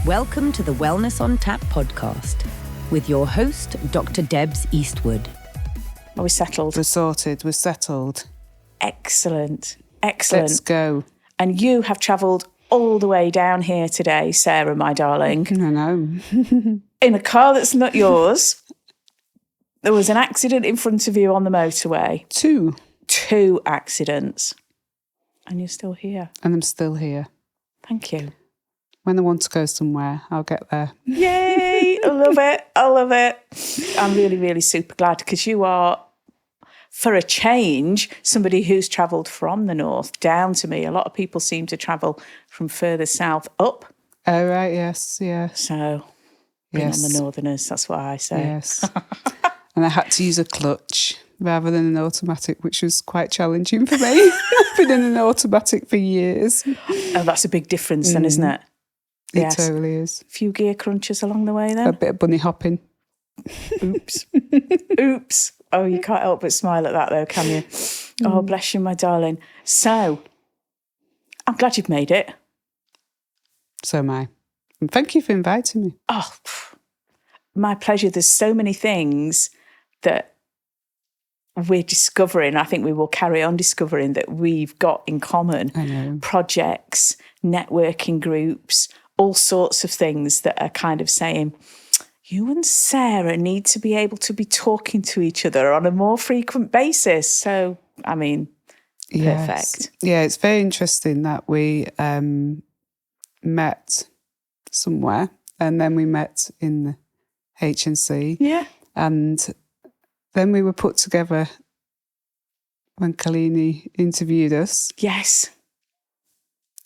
Welcome to the Wellness on Tap podcast with your host, Dr. Debs Eastwood. Are we settled? We're sorted. We're settled. Excellent. Excellent. Let's go. And you have travelled all the way down here today, Sarah, my darling. I know. In a car that's not yours. There was an accident in front of you on the motorway. Two accidents. And you're still here. And I'm still here. Thank you. When I want to go somewhere, I'll get there. Yay! I love it. I love it. I'm really, really super glad because you are, for a change, somebody who's travelled from the north down to me. A lot of people seem to travel from further south up. Oh, right, yes, yeah. So, being on the northerners, that's what I say. Yes. And I had to use a clutch rather than an automatic, which was quite challenging for me. I've been in an automatic for years. Oh, that's a big difference then, isn't it? It totally is. A few gear crunches along the way then? A bit of bunny hopping. Oops. Oops. Oh, you can't help but smile at that though, can you? Oh, bless you, my darling. So, I'm glad you've made it. So am I. And thank you for inviting me. Oh, my pleasure. There's so many things that we're discovering. I think we will carry on discovering that we've got in common. I know. Projects, networking groups, all sorts of things that are kind of saying, you and Sarah need to be able to be talking to each other on a more frequent basis. So, I mean, perfect. Yes. Yeah, it's very interesting that we met somewhere and then we met in the HNC. Yeah. And then we were put together when Kalini interviewed us. Yes.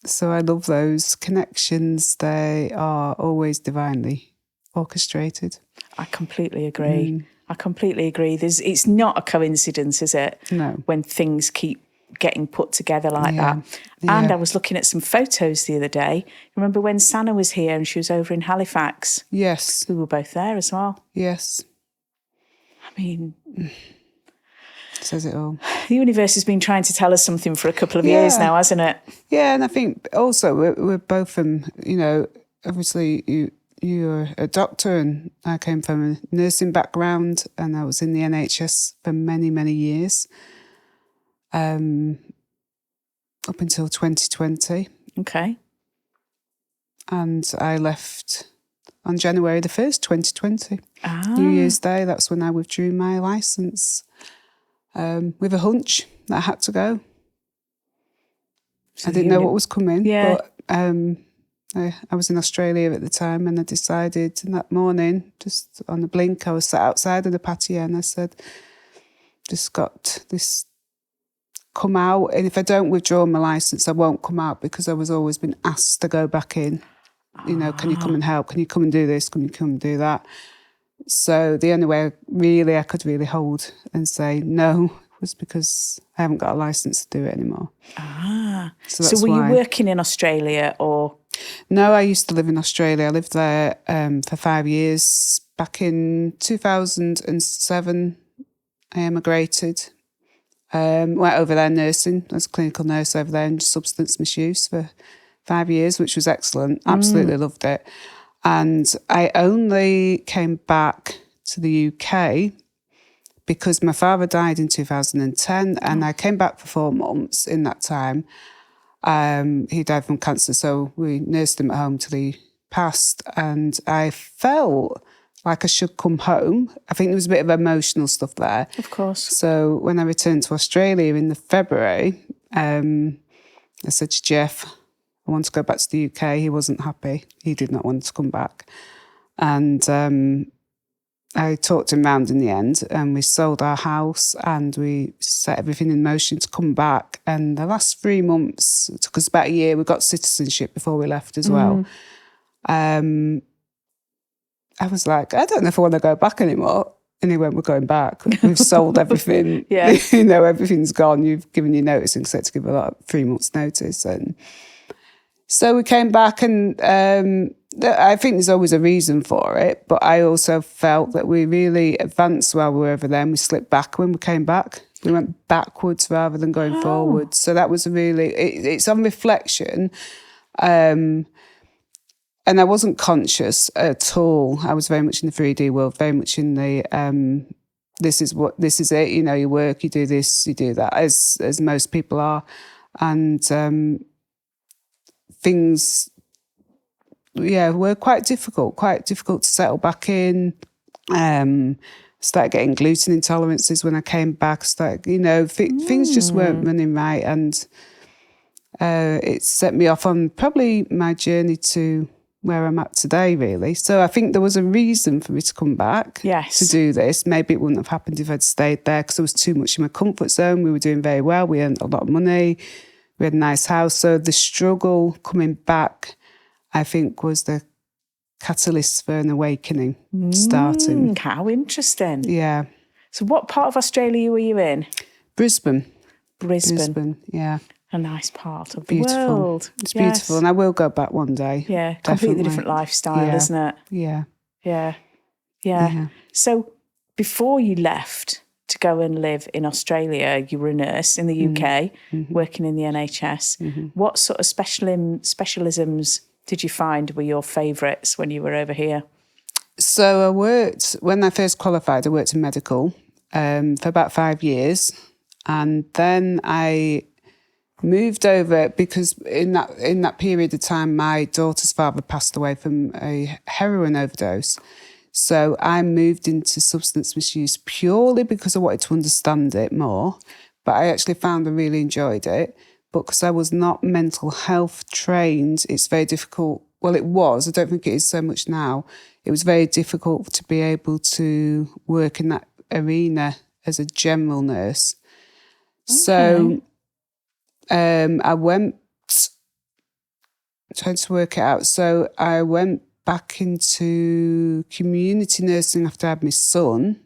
So I love those connections. They are always divinely orchestrated. I completely agree. I completely agree. It's not a coincidence, is it? No. When things keep getting put together like that. Yeah. And I was looking at some photos the other day. Remember when Sana was here and she was over in Halifax? Yes. We were both there as well. Yes. I mean, Says it all. the universe has been trying to tell us something for a couple of years now, hasn't it? Yeah, and I think also we're both from, obviously you're a doctor and I came from a nursing background and I was in the NHS for many, many years, up until 2020. Okay. And I left on January the 1st, 2020. New Ah. Year's Day, that's when I withdrew my licence. With a hunch that I had to go. So I didn't know what was coming, Yeah. but I was in Australia at the time and I decided that morning, just on the blink, I was sat outside of the patio and I said, just got this come out. And if I don't withdraw my licence, I won't come out because I was always been asked to go back in. Can you come and help? Can you come and do this? Can you come and do that? So the only way I could really hold and say no was because I haven't got a licence to do it anymore. Ah. So So were why. you working in Australia or? No, I used to live in Australia. I lived there for 5 years. Back in 2007, I emigrated. Went over there nursing as a clinical nurse over there in substance misuse for 5 years, which was excellent. Absolutely loved it. And I only came back to the UK because my father died in 2010 and I came back for 4 months in that time. He died from cancer, so we nursed him at home till he passed. And I felt like I should come home. I think there was a bit of emotional stuff there. Of course. So when I returned to Australia in the February, I said to Jeff, I want to go back to the UK. He wasn't happy. He did not want to come back. And I talked him round in the end and we sold our house and we set everything in motion to come back. And the last 3 months, it took us about a year. We got citizenship before we left as well. I was like, I don't know if I want to go back anymore. And he went, we're going back. We've sold everything. Yeah. Everything's gone. You've given your notice and said to give a 3 months notice. And so we came back and I think there's always a reason for it, but I also felt that we really advanced while we were over there and we slipped back when we came back. We went backwards rather than going forwards. So that was it's on reflection. and I wasn't conscious at all. I was very much in the 3D world, very much in the this is it. You know, you work, you do this, you do that, as most people are, and things, were quite difficult to settle back in. Started getting gluten intolerances when I came back. Things just weren't running right, and it set me off on probably my journey to where I'm at today, really. So I think there was a reason for me to come back to do this. Maybe it wouldn't have happened if I'd stayed there, because I was too much in my comfort zone. We were doing very well. We earned a lot of money. We had a nice house. So the struggle coming back, I think, was the catalyst for an awakening starting. How interesting. Yeah. So what part of Australia were you in? Brisbane, yeah. A nice part of beautiful. The world. It's beautiful, and I will go back one day. Yeah, definitely. Completely different lifestyle, isn't it? Yeah. So before you left to go and live in Australia, you were a nurse in the UK, working in the NHS. What sort of specialisms did you find were your favourites when you were over here? So when I first qualified, I worked in medical for about 5 years, and then I moved over because in that period of time, my daughter's father passed away from a heroin overdose. So I moved into substance misuse purely because I wanted to understand it more. But I actually found I really enjoyed it. But because I was not mental health trained, it's very difficult. Well, it was. I don't think it is so much now. It was very difficult to be able to work in that arena as a general nurse. Okay. So I went, trying to work it out. So I went back into community nursing after I had my son.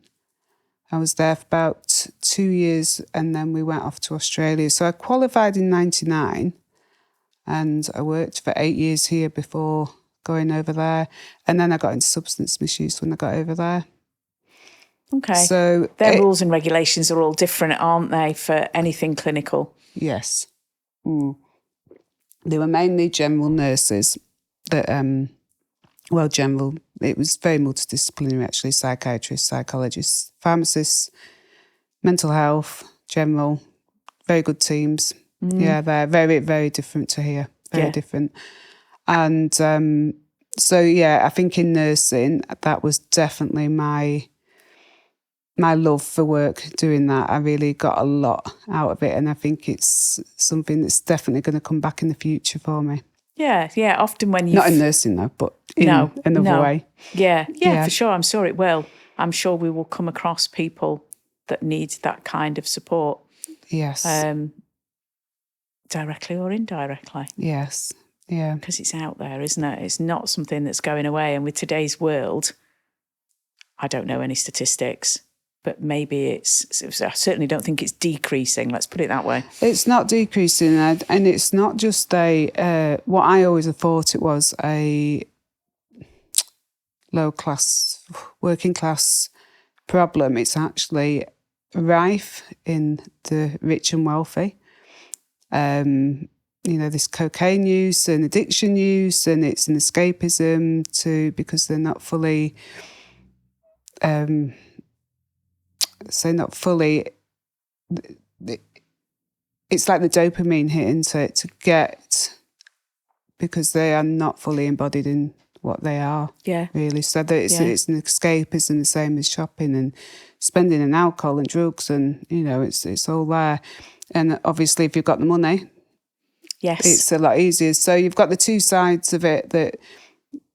I was there for about 2 years, and then we went off to Australia. So I qualified in 1999, and I worked for 8 years here before going over there. And then I got into substance misuse when I got over there. Okay. So their rules and regulations are all different, aren't they, for anything clinical? Yes. They were mainly general nurses that, general. It was very multidisciplinary, actually. Psychiatrists, psychologists, pharmacists, mental health, general, very good teams. Yeah, they're very, very different to here. Very different. And I think in nursing, that was definitely my love for work, doing that. I really got a lot out of it, and I think it's something that's definitely going to come back in the future for me. Yeah. Often when you... Not in nursing, though, but in another way. Yeah, for sure. I'm sure it will. I'm sure we will come across people that need that kind of support. Yes. Directly or indirectly. Yes, yeah. Because it's out there, isn't it? It's not something that's going away. And with today's world, I don't know any statistics, but maybe I certainly don't think it's decreasing. Let's put it that way. It's not decreasing, and it's not just what I always have thought it was, a low class, working class problem. It's actually rife in the rich and wealthy. This cocaine use and addiction use, and it's an escapism because they're not fully... it's like the dopamine hit into it to get, because they are not fully embodied in what they are. Yeah. Really. So it's an escapism, the same as shopping and spending and alcohol and drugs, and it's all there. And obviously if you've got the money, it's a lot easier. So you've got the two sides of it, that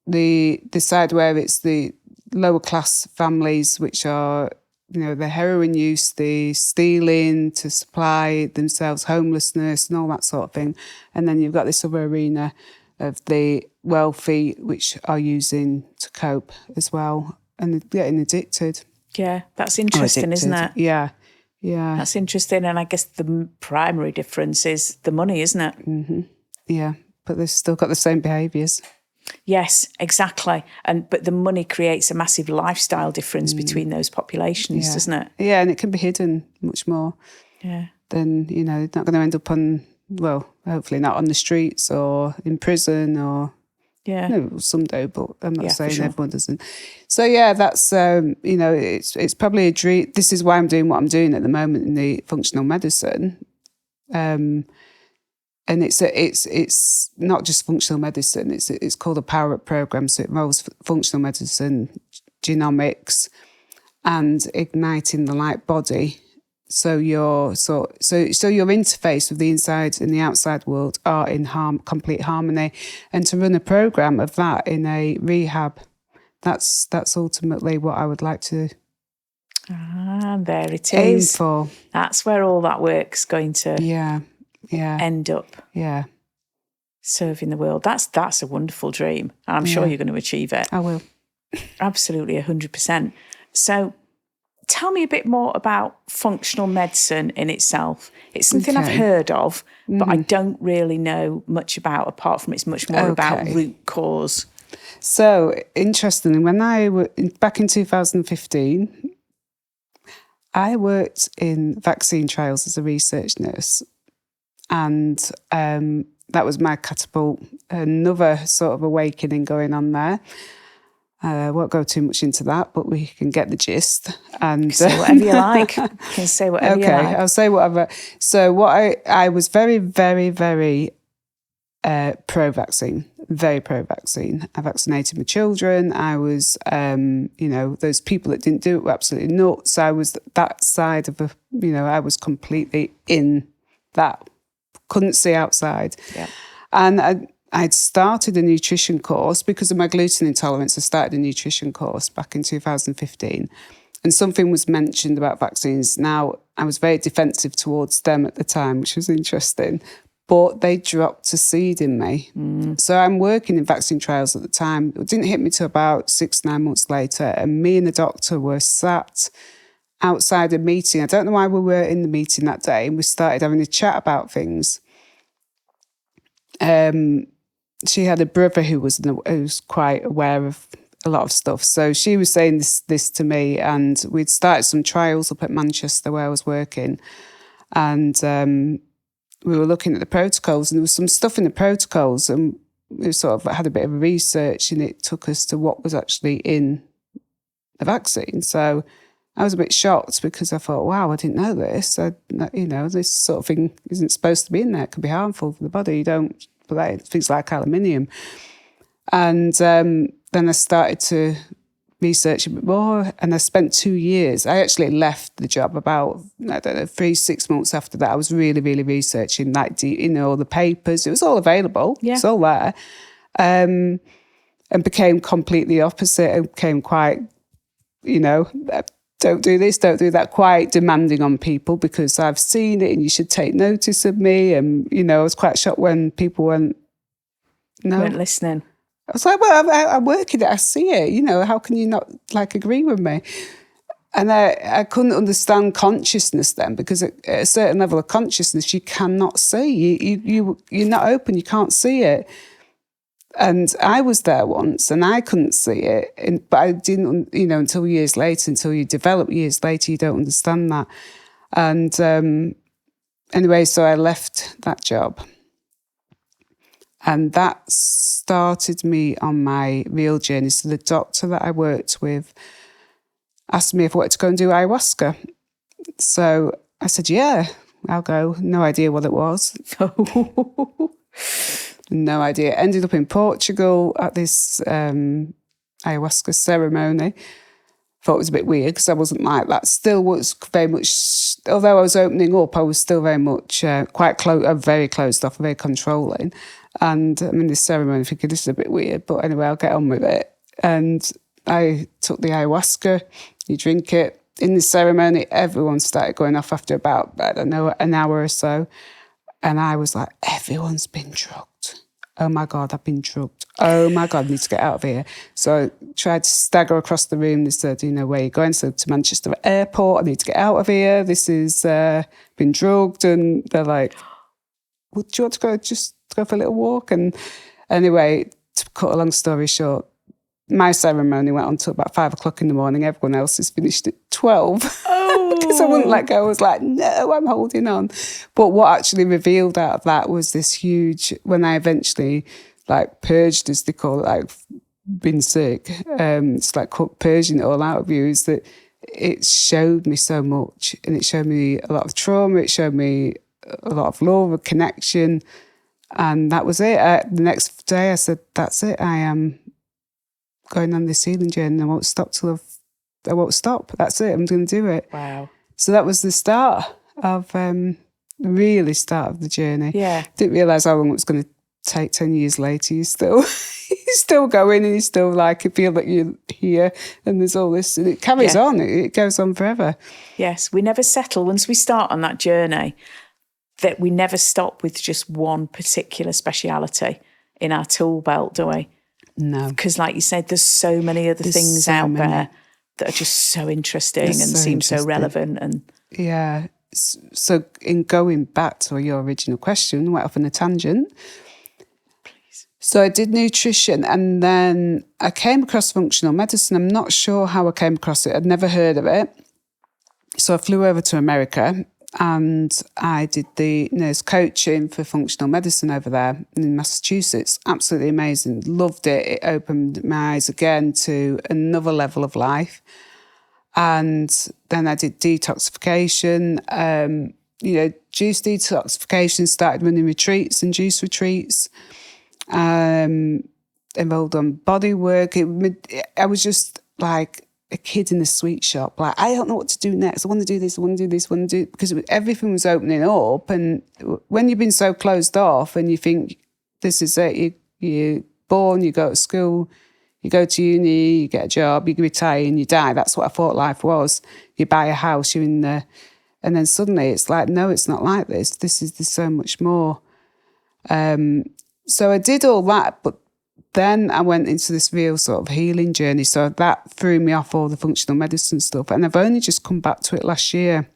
the side where it's the lower class families, which are, the heroin use, the stealing to supply themselves, homelessness and all that sort of thing. And then you've got this other arena of the wealthy, which are using to cope as well and getting addicted. Yeah, that's interesting, isn't it? Yeah. That's interesting. And I guess the primary difference is the money, isn't it? Mm-hmm. Yeah, but they've still got the same behaviours. Yes, exactly. But the money creates a massive lifestyle difference between those populations, doesn't it? Yeah, and it can be hidden much more. Yeah. Then, not going to end up on, well, hopefully not on the streets or in prison or, Yeah. No, some do, but I'm not saying sure. everyone doesn't. So yeah, that's it's probably a dream. This is why I'm doing what I'm doing at the moment in the functional medicine, and it's not just functional medicine. It's called a Power Up program. So it involves functional medicine, genomics, and igniting the light body. So your interface with the inside and the outside world are in complete harmony, and to run a program of that in a rehab, that's ultimately what I would like to. There it aim is. For. That's where all that work's going to end up. Yeah, serving the world. That's a wonderful dream, and I'm sure you're going to achieve it. I will. Absolutely, 100%. So. Tell me a bit more about functional medicine in itself. It's something I've heard of, but I don't really know much about, apart from it's much more about root cause. So, interestingly, when back in 2015, I worked in vaccine trials as a research nurse. And that was my catapult, another sort of awakening going on there. I won't go too much into that, but we can get the gist. And say whatever you like. You can say whatever you like. Okay, I'll say whatever. So I was very, very, very pro-vaccine, very pro-vaccine. I vaccinated my children. I was, those people that didn't do it were absolutely nuts. I was that side of I was completely in that. Couldn't see outside. Yeah. And I'd started a nutrition course because of my gluten intolerance. I started a nutrition course back in 2015, and something was mentioned about vaccines. Now, I was very defensive towards them at the time, which was interesting, but they dropped a seed in me. So I'm working in vaccine trials at the time. It didn't hit me till about 6-9 months later, and me and the doctor were sat outside a meeting. I don't know why we were in the meeting that day, and we started having a chat about things. She had a brother who was quite aware of a lot of stuff. So she was saying this to me, and we'd started some trials up at Manchester where I was working. And we were looking at the protocols, and there was some stuff in the protocols, and we sort of had a bit of research, and it took us to what was actually in the vaccine. So I was a bit shocked because I thought, wow, I didn't know this. This sort of thing isn't supposed to be in there. It could be harmful for the body. You don't... things like aluminium. And then I started to research a bit more, and I spent 2 years. I actually left the job about, 3-6 months after that. I was really, really researching all the papers. It was all available. Yeah. It's all there. And became completely opposite. I became quite, don't do this, don't do that, quite demanding on people because I've seen it and you should take notice of me. And, I was quite shocked when people weren't listening. I was like, well, I work in it, I see it, how can you not agree with me? And I couldn't understand consciousness then, because at a certain level of consciousness, you cannot see. You're not open, you can't see it. And I was there once and I couldn't see it. But I didn't, until years later, until you develop years later, you don't understand that. And anyway, so I left that job. And that started me on my real journey. So the doctor that I worked with asked me if I wanted to go and do ayahuasca. So I said, yeah, I'll go. No idea what it was. No idea. Ended up in Portugal at this ayahuasca ceremony. Thought it was a bit weird because I wasn't like that. Still was very much, although I was opening up, I was still very much quite close, very closed off, very controlling. And I'm in this ceremony thinking, this is a bit weird, but anyway, I'll get on with it. And I took the ayahuasca, you drink it. In the ceremony, everyone started going off after about, an hour or so. And I was like, everyone's been drugged. Oh my God, I've been drugged. Oh my God, I need to get out of here. So I tried to stagger across the room. They said, where are you going? So to Manchester Airport, I need to get out of here. This is been drugged. And they're like, well, do you want to go for a little walk? And anyway, to cut a long story short, my ceremony went on until about 5 o'clock in the morning. Everyone else has finished at 12. Oh. Because I wouldn't let go. I was like, no, I'm holding on. But what actually revealed out of that was this huge, when I eventually like purged, as they call it, like been sick. It's like purging it all out of you. Is that it showed me so much, and it showed me a lot of trauma. It showed me a lot of love, a connection, and that was it. The next day, I said, "That's it. I am going on this healing journey. And I won't stop till I won't stop. That's it. I'm going to do it." Wow. So that was the start of really start of the journey. Yeah. Didn't realise how long it was going to take. 10 years later, you're still going, and you still like you feel that you're here, and there's all this, and it carries on. It goes on forever. Yes, we never settle once we start on that journey. That we never stop with just one particular speciality in our tool belt, do we? No, because like you said, there's so many other things so out many. there that are just so interesting They're and so seem interesting. so relevant. And yeah. So in going back to your original question, went off on a tangent. So I did nutrition, and then I came across functional medicine. I'm not sure how I came across it. I'd never heard of it. So I flew over to America, and I did the nurse coaching for functional medicine over there in Massachusetts. Absolutely amazing. Loved it. It opened my eyes again to another level of life. And then I did detoxification, juice detoxification, started running retreats and juice retreats. Involved on body work. I was just like a kid in a sweet shop. Like, I don't know what to do next. I want to do this. I want to do this. I want to do, because everything was opening up. And when you've been so closed off and you think this is it, you're born, you go to school, you go to uni, you get a job, you retire and you die. That's what I thought life was. You buy a house, you're in there. And then suddenly it's like, no, it's not like this. There's so much more. So I did all that, but then I went into this real sort of healing journey. So that threw me off all the functional medicine stuff. And I've only just come back to it last year.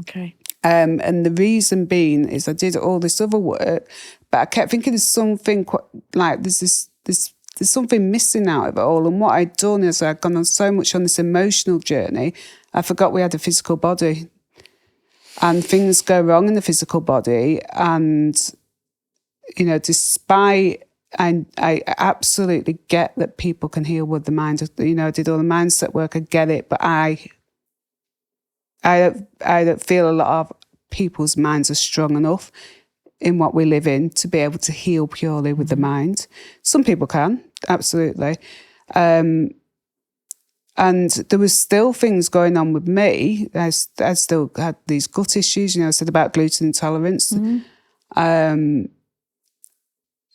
okay. And the reason being is I did all this other work, but I kept thinking there's something like there's something missing out of it all. And what I'd done is I'd gone on so much on this emotional journey, I forgot we had a physical body. And things go wrong in the physical body. And, despite... I absolutely get that people can heal with the mind. I did all the mindset work. I get it, but I don't feel a lot of people's minds are strong enough in what we live in to be able to heal purely with the mind. Some people can, absolutely. And there was still things going on with me. I still had these gut issues. I said about gluten intolerance. Mm-hmm.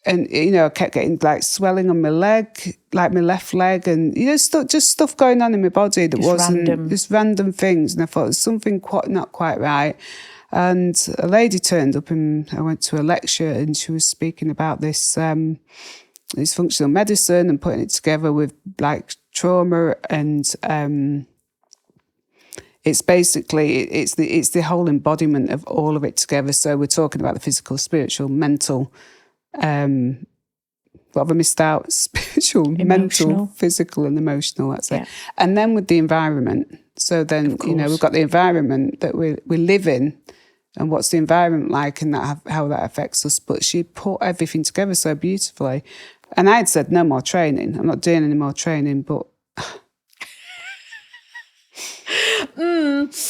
And, I kept getting like swelling on my leg, like my left leg, and, just stuff going on in my body that wasn't just random things. And I thought there's something not quite right. And a lady turned up, and I went to a lecture, and she was speaking about this functional medicine and putting it together with like trauma. And it's basically, it's the whole embodiment of all of it together. So we're talking about the physical, spiritual, mental, what have I missed out? Spiritual, mental, physical and emotional, that's it. And then with the environment. So then, we've got the environment that we live in, and what's the environment like, and how that affects us. But she put everything together so beautifully. And I had said, no more training. I'm not doing any more training, but...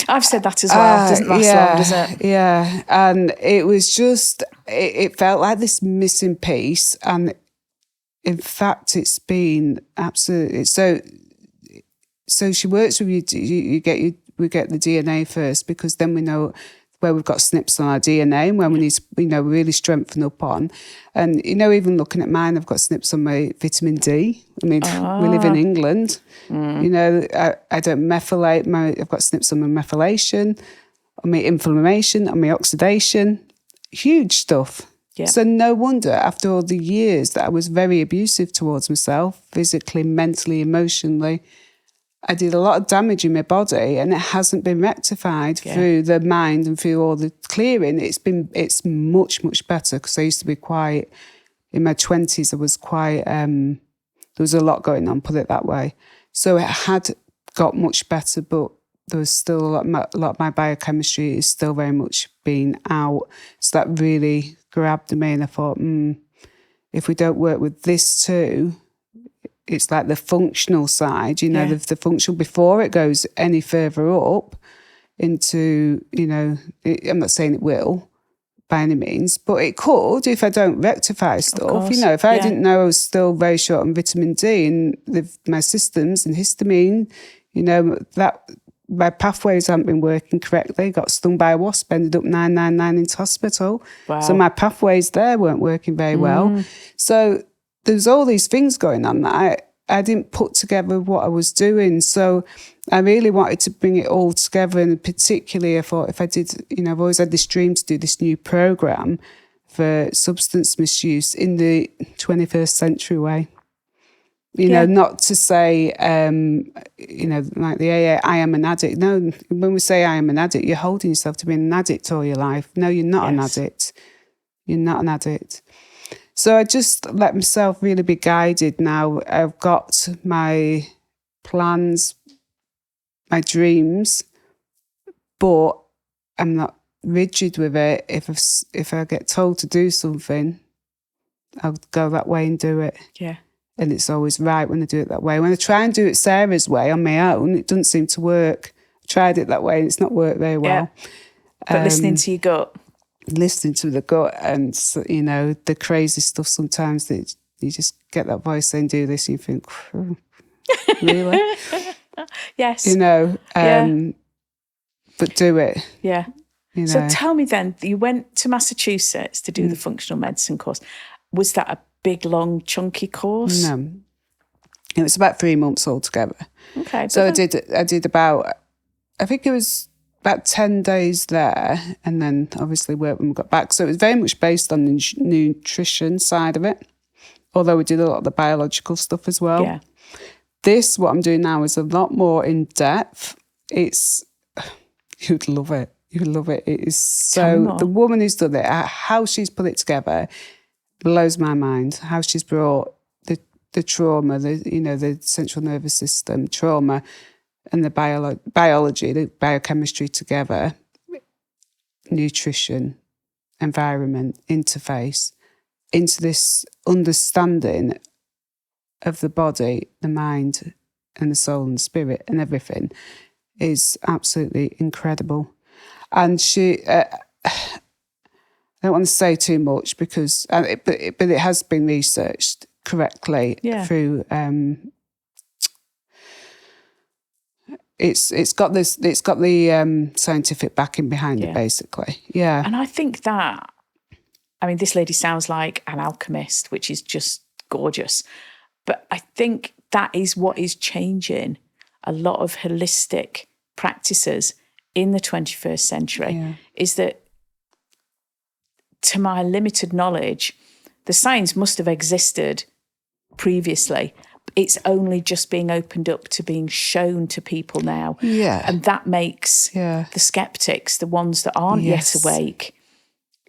I've said that as well. It doesn't last long, does it? Yeah. And it was just, it felt like this missing piece. And in fact, it's been absolutely... So she works with you. We get the DNA first, because then we know where we've got SNPs on our DNA and where we need to, really strengthen up on. And, even looking at mine, I've got SNPs on my vitamin D. I mean, we live in England. I don't methylate. I've got SNPs on my methylation, on my inflammation, on my oxidation. Huge stuff. Yeah. So no wonder, after all the years that I was very abusive towards myself, physically, mentally, emotionally, I did a lot of damage in my body, and it hasn't been rectified through the mind and through all the clearing. It's much, much better, because I used to be quite, in my 20s, I was quite, there was a lot going on, put it that way. So it had got much better, but there was still a lot of my biochemistry is still very much being out. So that really grabbed me, and I thought, if we don't work with this too, it's like the functional side, the functional before it goes any further up into, I'm not saying it will by any means, but it could if I don't rectify stuff. If I didn't know I was still very short on vitamin D and my systems and histamine, that my pathways haven't been working correctly. Got stung by a wasp, ended up 999 into hospital. Wow. So my pathways there weren't working very well. So there's all these things going on that I didn't put together what I was doing. So I really wanted to bring it all together. And particularly I thought if I did, I've always had this dream to do this new program for substance misuse in the 21st century way. Not to say, like the AA, I am an addict. No, when we say I am an addict, you're holding yourself to being an addict all your life. No, you're not an addict. You're not an addict. So I just let myself really be guided now. I've got my plans, my dreams, but I'm not rigid with it. If I get told to do something, I'll go that way and do it. Yeah. And it's always right when I do it that way. When I try and do it Sarah's way on my own, it doesn't seem to work. I tried it that way and it's not worked very well. Yeah. But listening to your gut. Listening to the gut and, the crazy stuff sometimes that you just get that voice saying, do this, and you think, really? Yes. But do it. Yeah. So tell me then, you went to Massachusetts to do the functional medicine course. Was that a big, long, chunky course? No. It was about 3 months altogether. Okay. So I did about, I think it was about 10 days there, and then obviously work when we got back. So it was very much based on the nutrition side of it, although we did a lot of the biological stuff as well. Yeah. This, what I'm doing now, is a lot more in depth. You'd love it. You'd love it. It is so, the woman who's done it, how she's put it together, blows my mind. How she's brought the trauma, the central nervous system trauma, and the biology, the biochemistry together, nutrition, environment, interface, into this understanding of the body, the mind, and the soul and the spirit and everything is absolutely incredible. And she, I don't want to say too much because, but it has been researched correctly through. It's got the scientific backing behind it, basically. Yeah. And I think that, this lady sounds like an alchemist, which is just gorgeous. But I think that is what is changing a lot of holistic practices in the 21st century, is that, to my limited knowledge, the science must have existed previously. It's only just being opened up to being shown to people now. Yeah. And that makes the skeptics, the ones that aren't yet awake,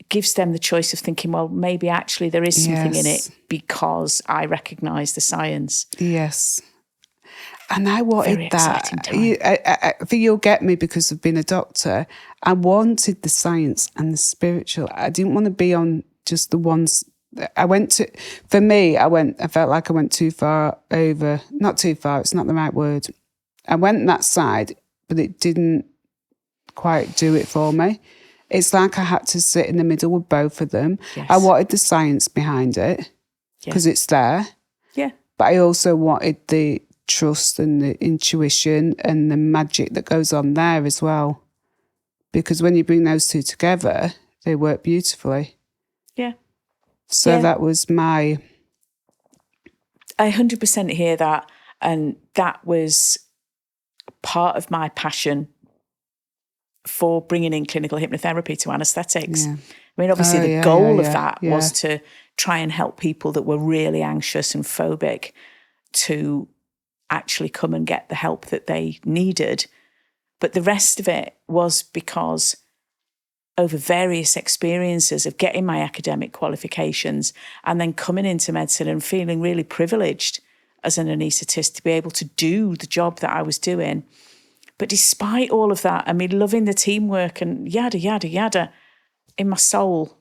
gives them the choice of thinking, well, maybe actually there is something in it because I recognise the science. Yes. And I wanted Very that. exciting time. I think you'll get me because of being a doctor. I wanted the science and the spiritual. I didn't want to be on just the ones. I felt like I went too far over. Not too far, it's not the right word. I went that side, but it didn't quite do it for me. It's like I had to sit in the middle with both of them. Yes. I wanted the science behind it because it's there. Yeah. But I also wanted the trust and the intuition and the magic that goes on there as well. Because when you bring those two together, they work beautifully. Yeah. So that was I 100% hear that. And that was part of my passion for bringing in clinical hypnotherapy to anaesthetics. Yeah. Obviously the goal of that was to try and help people that were really anxious and phobic to actually come and get the help that they needed. But the rest of it was because over various experiences of getting my academic qualifications and then coming into medicine and feeling really privileged as an anaesthetist to be able to do the job that I was doing. But despite all of that, loving the teamwork and yada, yada, yada, in my soul,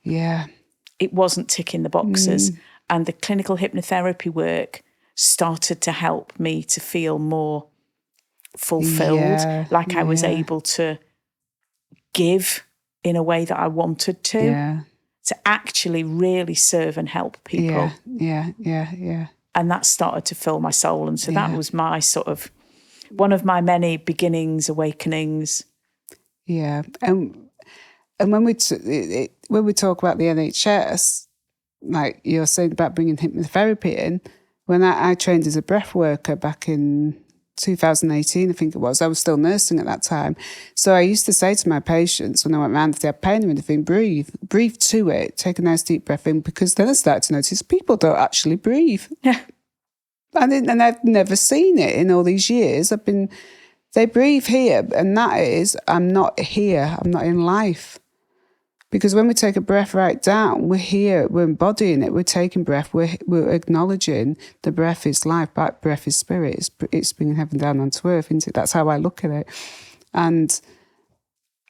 yeah, it wasn't ticking the boxes. And the clinical hypnotherapy work started to help me to feel more fulfilled, I was able to give in a way that I wanted to actually really serve and help people. Yeah. And that started to fill my soul. And so that was my sort of, one of my many beginnings, awakenings. Yeah. And when we talk about the NHS, like you're saying about bringing hypnotherapy in, when I trained as a breath worker back in 2018, I think it was, I was still nursing at that time. So I used to say to my patients when I went round, if they had pain or anything, breathe to it, take a nice deep breath in, because then I started to notice people don't actually breathe. Yeah. And I've never seen it in all these years. They breathe here, and that is, I'm not here, I'm not in life. Because when we take a breath right down, we're here, we're embodying it, we're taking breath, we're acknowledging the breath is life, but breath is spirit, it's bringing heaven down onto earth, isn't it? That's how I look at it. And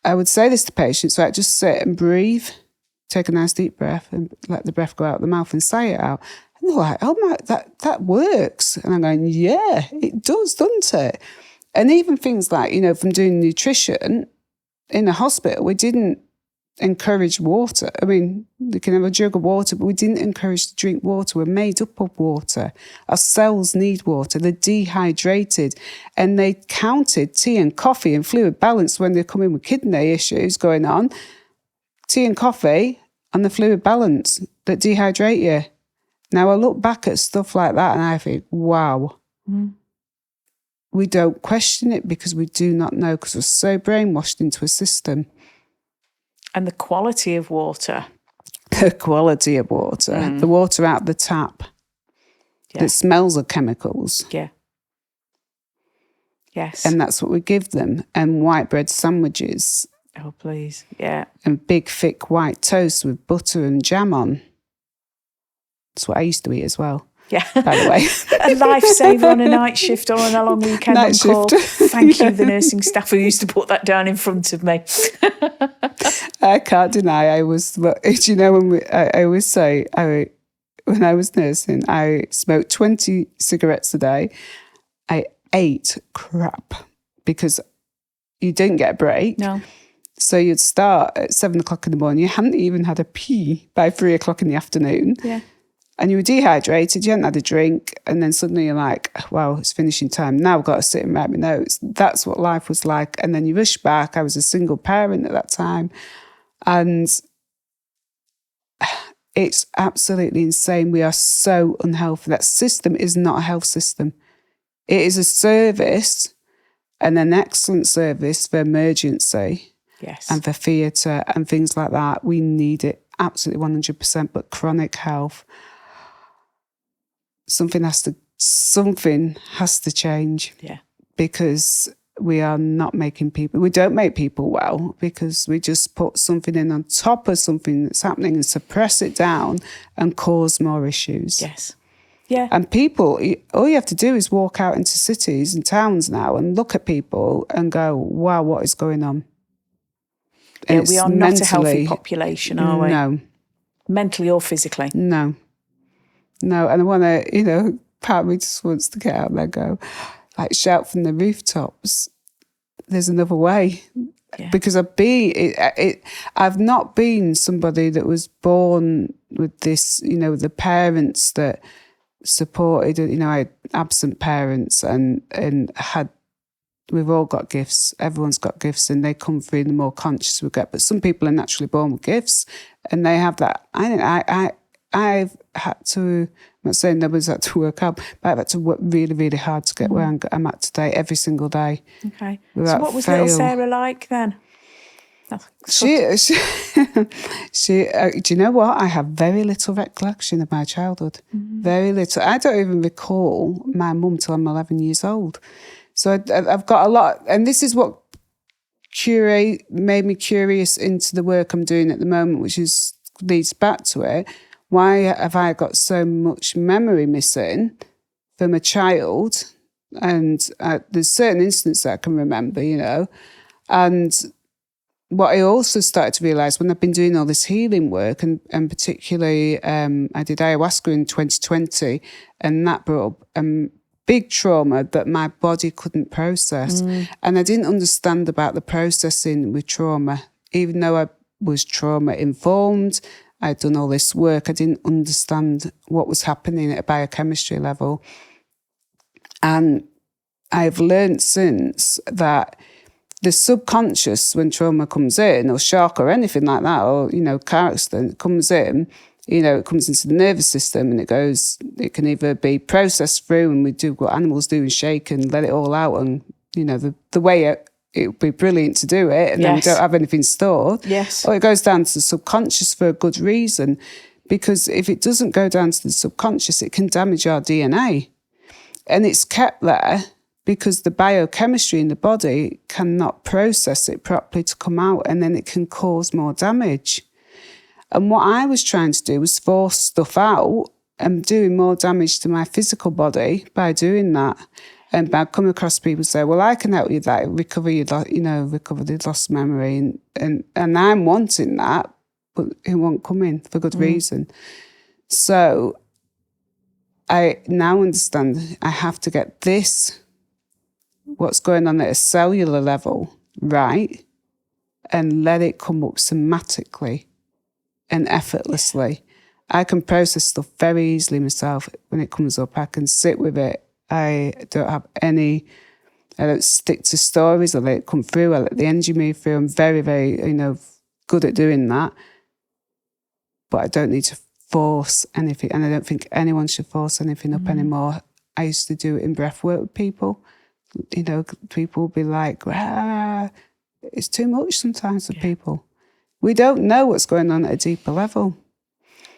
I would say this to patients, right, just sit and breathe, take a nice deep breath and let the breath go out the mouth and sigh it out. And they're like, oh my, that works. And I'm going, yeah, it does, doesn't it? And even things like, from doing nutrition in a hospital, we didn't encourage water. I mean, you can have a jug of water, but we didn't encourage to drink water. We're made up of water. Our cells need water. They're dehydrated. And they counted tea and coffee and fluid balance when they come in with kidney issues going on. Tea and coffee and the fluid balance that dehydrate you. Now, I look back at stuff like that and I think, wow. We don't question it because we do not know, because we're so brainwashed into a system. And the quality of water. The quality of water. The water out the tap. That smells of chemicals. Yeah. Yes. And that's what we give them. And white bread sandwiches. Oh, please. Yeah. And big, thick white toast with butter and jam on. That's what I used to eat as well. Yeah. By the way. A lifesaver on a night shift or on a long weekend Night on call. shift. Thank you, the nursing staff who used to put that down in front of me. I can't deny I was, I always say, when I was nursing, I smoked 20 cigarettes a day. I ate crap because you didn't get a break. No. So you'd start at 7 o'clock in the morning. You hadn't even had a pee by 3 o'clock in the afternoon. Yeah. And you were dehydrated, you hadn't had a drink, and then suddenly you're like, wow, it's finishing time. Now I've got to sit and write my notes. That's what life was like. And then you rush back. I was a single parent at that time. And it's absolutely insane. We are so unhealthy. That system is not a health system. It is a service, and an excellent service for emergency. Yes. And for theatre and things like that. We need it absolutely 100%. But chronic health, something has to change. Yeah. Because we don't make people well, because we just put something in on top of something that's happening and suppress it down and cause more issues. Yes. Yeah. And people, all you have to do is walk out into cities and towns now and look at people and go, wow, what is going on? Yeah, we are not a healthy population, are we? No. Mentally or physically? No. And I want to, part of me just wants to get out there and go, like, shout from the rooftops, there's another way. Yeah. Because I've not been somebody that was born with this, the parents that supported, I had absent parents and had, we've all got gifts, everyone's got gifts, and they come through the more conscious we get. But some people are naturally born with gifts and they have that. I've had to, I'm not saying nobody's had to work out, but I've had to work really, really hard to get where I'm at today, every single day. Okay. So what was little Sarah like then? She do you know what? I have very little recollection of my childhood. Very little. I don't even recall my mum till I'm 11 years old. So I've got a lot, and this is what made me curious into the work I'm doing at the moment, which leads back to it. Why have I got so much memory missing from a child? And there's certain instances I can remember, and what I also started to realise when I've been doing all this healing work, and particularly I did ayahuasca in 2020, and that brought up big trauma that my body couldn't process. And I didn't understand about the processing with trauma. Even though I was trauma informed, I'd done all this work, I didn't understand what was happening at a biochemistry level. And I've learned since that the subconscious, when trauma comes in, or shock or anything like that, or, car accident comes in, it comes into the nervous system and it can either be processed through, and we do what animals do and shake and let it all out. And, the way it would be brilliant to do it, and then we don't have anything stored. Yes. Or it goes down to the subconscious for a good reason. Because if it doesn't go down to the subconscious, it can damage our DNA. And it's kept there because the biochemistry in the body cannot process it properly to come out, and then it can cause more damage. And what I was trying to do was force stuff out and doing more damage to my physical body by doing that. And I've come across people say, well, I can help you that, recover the lost memory. And I'm wanting that, but it won't come in for good reason. So I now understand I have to get this, what's going on at a cellular level, right, and let it come up somatically and effortlessly. I can process stuff very easily myself when it comes up. I can sit with it. I don't stick to stories. I let it come through. I let the energy move through. I'm very, very, good at doing that. But I don't need to force anything. And I don't think anyone should force anything up anymore. I used to do it in breath work with people. People would be like, it's too much sometimes for people. We don't know what's going on at a deeper level.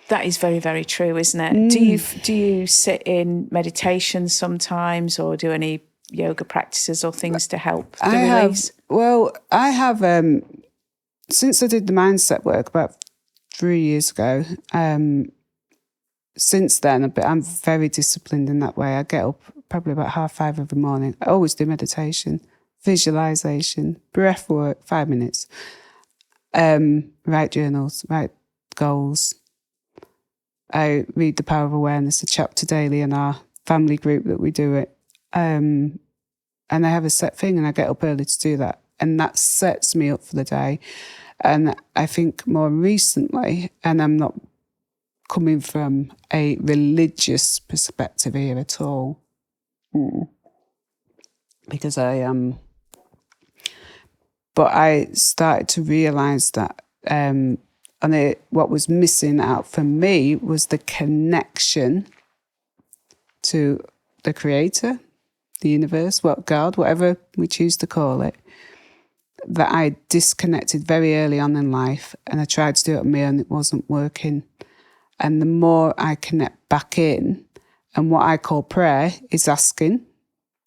That is very, very true, isn't it? Do you sit in meditation sometimes, or do any yoga practices or things to help the release? I have, since I did the mindset work about 3 years ago, since then, I'm very disciplined in that way. I get up probably about 5:30 every morning. I always do meditation, visualization, breath work, 5 minutes. Write journals, write goals. I read The Power of Awareness, a chapter daily in our family group that we do it. And I have a set thing, and I get up early to do that. And that sets me up for the day. And I think more recently, and I'm not coming from a religious perspective here at all, because I am, but I started to realise that what was missing out for me was the connection to the Creator, the universe, God, whatever we choose to call it, that I disconnected very early on in life, and I tried to do it on my own, it wasn't working. And the more I connect back in, and what I call prayer is asking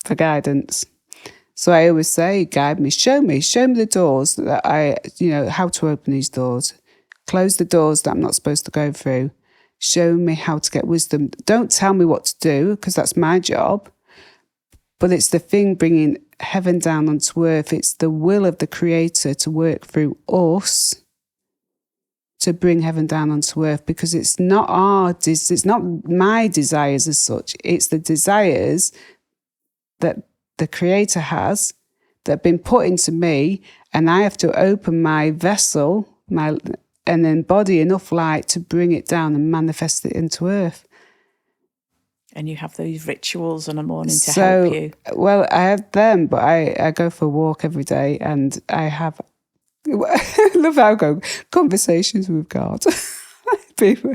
for guidance. So I always say, guide me, show me the doors that how to open these doors. Close the doors that I'm not supposed to go through. Show me how to get wisdom. Don't tell me what to do, because that's my job. But it's the thing bringing heaven down onto earth. It's the will of the Creator to work through us to bring heaven down onto earth, because it's not it's not my desires as such. It's the desires that the Creator has that have been put into me, and I have to open my vessel, and embody enough light to bring it down and manifest it into earth. And you have those rituals on a morning to help you? Well, I have them, but I go for a walk every day, and I have, I love how I go, conversations with God. People,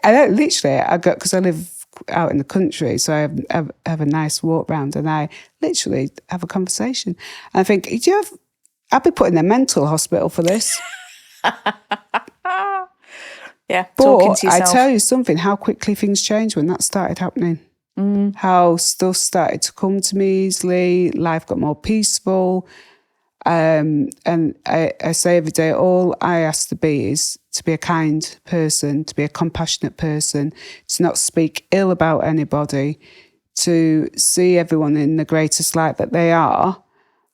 I go, because I live out in the country, so I have a nice walk round, and I literally have a conversation. And I think, I'd be put in a mental hospital for this. Yeah, talking but to yourself. I tell you something, how quickly things changed when that started happening. How stuff started to come to me easily, life got more peaceful. And I say every day, all I ask to be is to be a kind person, to be a compassionate person, to not speak ill about anybody, to see everyone in the greatest light that they are,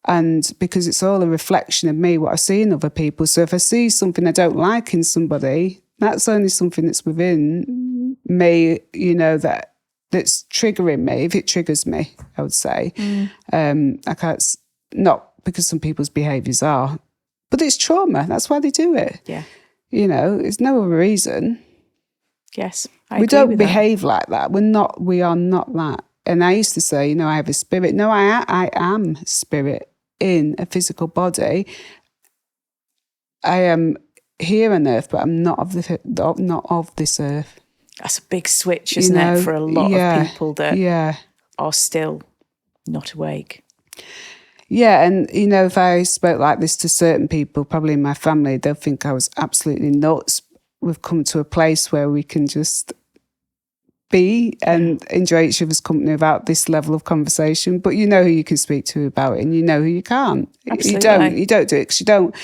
And because it's all a reflection of me, what I see in other people. So if I see something I don't like in somebody, that's only something that's within me, that's triggering me. If it triggers me, I would say. I can't, not because some people's behaviours are, but it's trauma. That's why they do it. Yeah. It's no other reason. Yes. We don't behave like that. We are not that. And I used to say, I have a spirit. No, I am spirit in a physical body. I am here on earth, but I'm not of this earth. That's a big switch, isn't it, for a lot of people that are still not awake. Yeah, and if I spoke like this to certain people, probably in my family, they'll think I was absolutely nuts. We've come to a place where we can just be and enjoy each other's company without this level of conversation. But you know who you can speak to about it, and you know who you can't. Absolutely. You don't do it because you don't.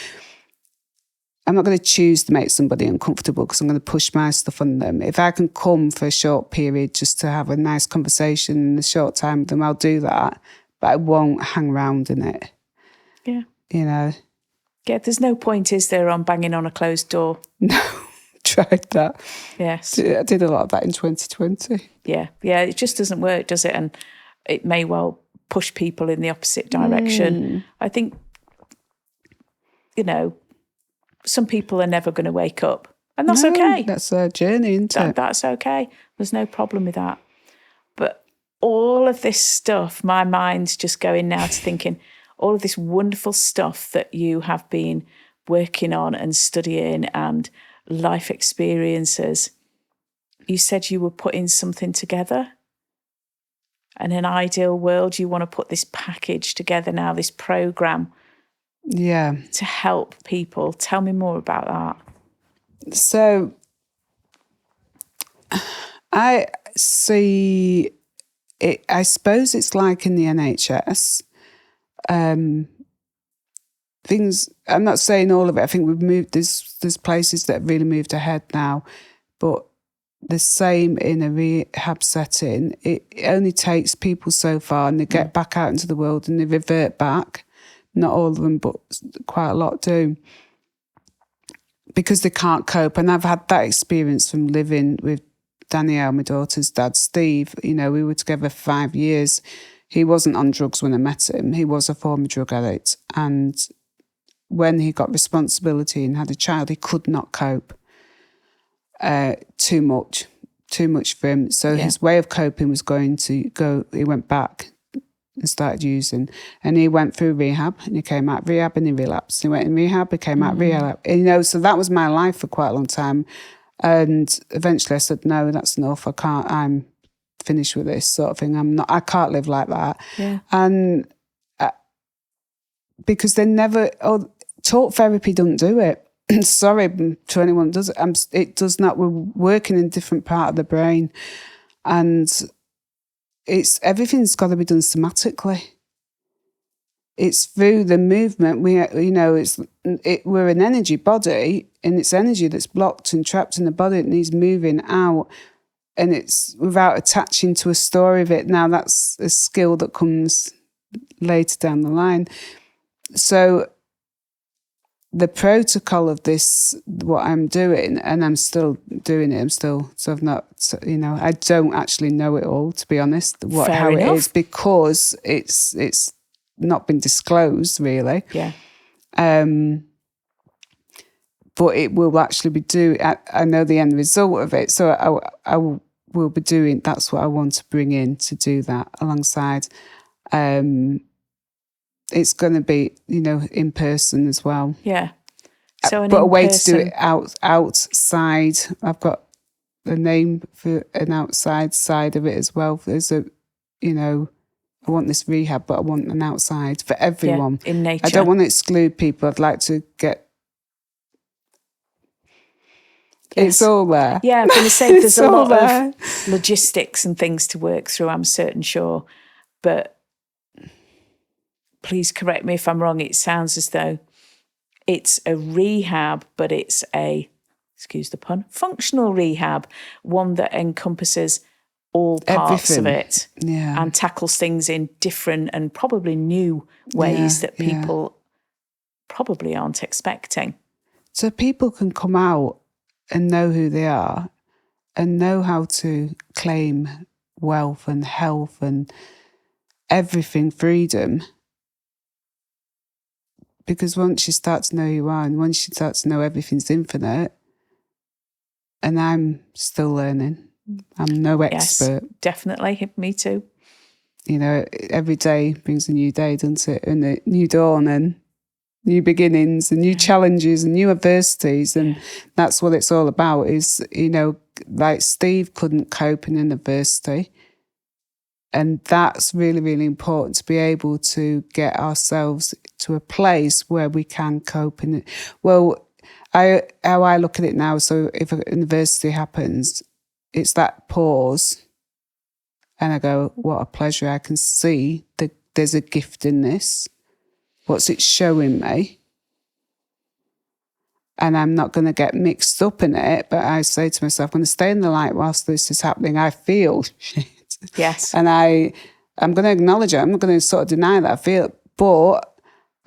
I'm not going to choose to make somebody uncomfortable because I'm going to push my stuff on them. If I can come for a short period just to have a nice conversation in a short time with them, I'll do that. But I won't hang around in it. Yeah. Yeah, there's no point, is there, on banging on a closed door? No, tried that. Yes. I did a lot of that in 2020. Yeah, it just doesn't work, does it? And it may well push people in the opposite direction. I think, some people are never going to wake up, and that's okay. That's a journey, isn't it? That's okay. There's no problem with that. But all of this stuff, my mind's just going now to thinking, all of this wonderful stuff that you have been working on and studying and life experiences, you said you were putting something together. In an ideal world, you want to put this package together now, this program. Yeah. To help people. Tell me more about that. So I see it, I suppose it's like in the NHS. Things, I'm not saying all of it. I think we've moved, there's places that have really moved ahead now, but the same in a rehab setting. It only takes people so far, and they get back out into the world and they revert back. Not all of them, but quite a lot do, because they can't cope. And I've had that experience from living with Danielle, my daughter's dad, Steve. We were together for 5 years. He wasn't on drugs when I met him. He was a former drug addict. And when he got responsibility and had a child, he could not cope. Too much for him. So his way of coping was he went back and started using. And he went through rehab, and he came out of rehab and he relapsed. He went in rehab, he came out of rehab. And, so that was my life for quite a long time. And eventually I said, no, that's enough. I can't, I'm finished with this sort of thing. I can't live like that. Yeah. And because they never, talk therapy doesn't do it. Sorry to anyone who does it. It does not. We're working in a different part of the brain. And everything's got to be done somatically. It's through the movement. We're an energy body, and it's energy that's blocked and trapped in the body. It needs moving out, and it's without attaching to a story of it. Now that's a skill that comes later down the line. So the protocol of this, what I'm doing, and I'm still doing it. I've not, I don't actually know it all, to be honest, how it is, because it's not been disclosed really. Yeah. But it will actually be I know the end result of it, so I will be doing. That's what I want to bring in to do that alongside. It's going to be, in person as well. Yeah. So but a way to do it outside. I've got a name for an outside side of it as well. There's I want this rehab, but I want an outside for everyone. Yeah, in nature. I don't want to exclude people. I'd like to get... Yes. It's all there. Yeah, I'm going to say there's a lot of logistics and things to work through, I'm certain sure. But please correct me if I'm wrong. It sounds as though it's a rehab, but it's excuse the pun, functional rehab, one that encompasses all parts of Everything. it, Yeah. and tackles things in different and probably new ways that people probably aren't expecting. So people can come out and know who they are and know how to claim wealth and health and everything, freedom. Because once you start to know who you are, and once you start to know everything's infinite, and I'm still learning, I'm no expert. Yes, definitely, me too. You know, every day brings a new day, doesn't it? And a new dawn and new beginnings and new challenges and new adversities. And that's what it's all about is, you know, like Steve couldn't cope in an adversity. And that's really, really important to be able to get ourselves to a place where we can cope in it. Well, how I look at it now, so if an adversity happens, it's that pause. And I go, what a pleasure. I can see that there's a gift in this. What's it showing me? And I'm not going to get mixed up in it, but I say to myself, I'm going to stay in the light whilst this is happening. I feel shit. Yes. And I'm going to acknowledge it. I'm not going to sort of deny that I feel it, but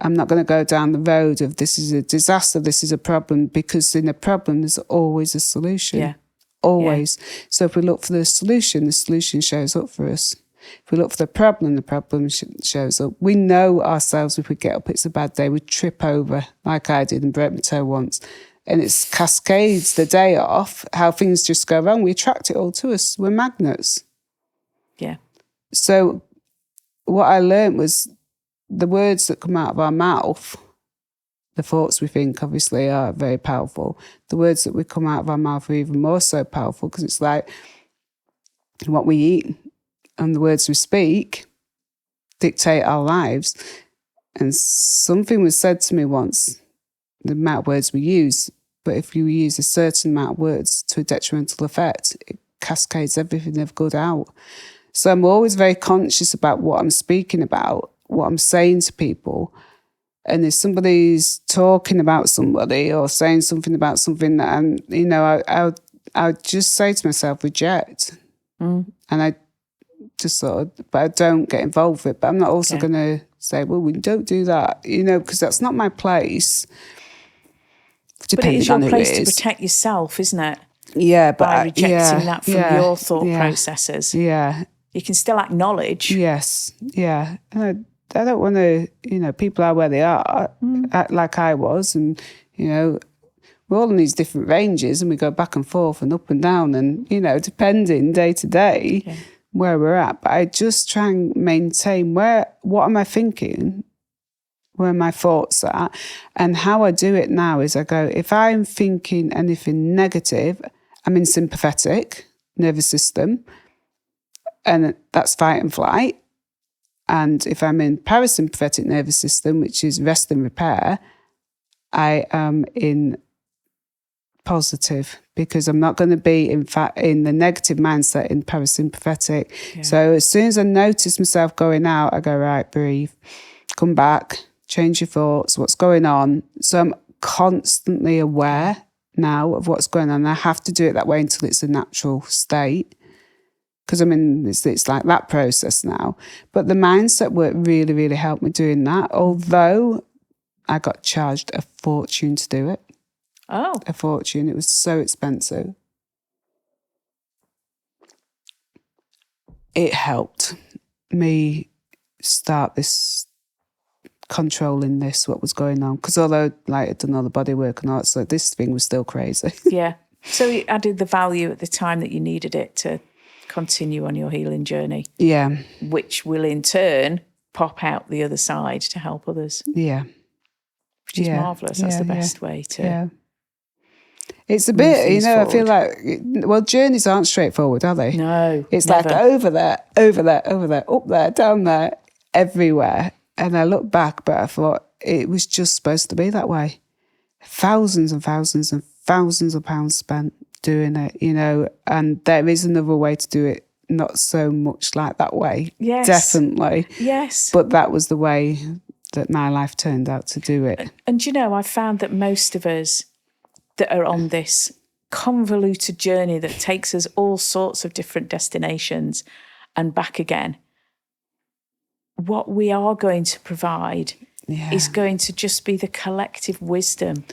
I'm not going to go down the road of this is a disaster, this is a problem, because in a problem, there's always a solution. Yeah. Always. Yeah. So if we look for the solution shows up for us. If we look for the problem shows up. We know ourselves if we get up, it's a bad day, we trip over, like I did and broke my toe once. And it's cascades the day off, how things just go wrong. We attract it all to us. We're magnets. Yeah. So what I learned was the words that come out of our mouth, the thoughts we think obviously are very powerful. The words that we come out of our mouth are even more so powerful because it's like what we eat and the words we speak dictate our lives. And something was said to me once, the amount of words we use, but if you use a certain amount of words to a detrimental effect, it cascades everything of good out. So I'm always very conscious about what I'm speaking about, what I'm saying to people. And if somebody's talking about somebody or saying something about something that I'm, you know, I would just say to myself, reject. And I just sort of, but I don't get involved with it. But I'm not also going to say, well, we don't do that, you know, because that's not my place. But it is your place to protect yourself, isn't it? Yeah, but by rejecting that from your thought processes. Yeah. You can still acknowledge. Yes, yeah. And I don't want to, you know, people are where they are, act like I was. And, you know, we're all in these different ranges and we go back and forth and up and down and, you know, depending day to day where we're at. But I just try and maintain what am I thinking, where my thoughts are. And how I do it now is I go, if I'm thinking anything negative, I'm in sympathetic nervous system. And that's fight and flight. And if I'm in parasympathetic nervous system, which is rest and repair, I am in positive because I'm not going to be in the negative mindset in parasympathetic. Yeah. So as soon as I notice myself going out, I go, right, breathe, come back, change your thoughts, what's going on. So I'm constantly aware now of what's going on. I have to do it that way until it's a natural state. Because I mean, it's like that process now. But the mindset work really, really helped me doing that. Although I got charged a fortune to do it. Oh. A fortune. It was so expensive. It helped me start this, controlling this, what was going on. Because although like I'd done all the body work and all that, so this thing was still crazy. Yeah. So it added the value at the time that you needed it to continue on your healing journey. Yeah. Which will in turn pop out the other side to help others. Yeah. Which is marvellous. That's the best way to... Yeah. It's a bit, you know, forward. I feel like, well, journeys aren't straightforward, are they? No, it's never. Like over there, up there, down there, everywhere. And I look back, but I thought it was just supposed to be that way. Thousands and thousands and thousands of pounds spent doing it, you know, and there is another way to do it, not so much like that way. Yes. Definitely. Yes. But that was the way that my life turned out to do it. And you know, I found that most of us that are on this convoluted journey that takes us all sorts of different destinations and back again. What we are going to provide is going to just be the collective wisdom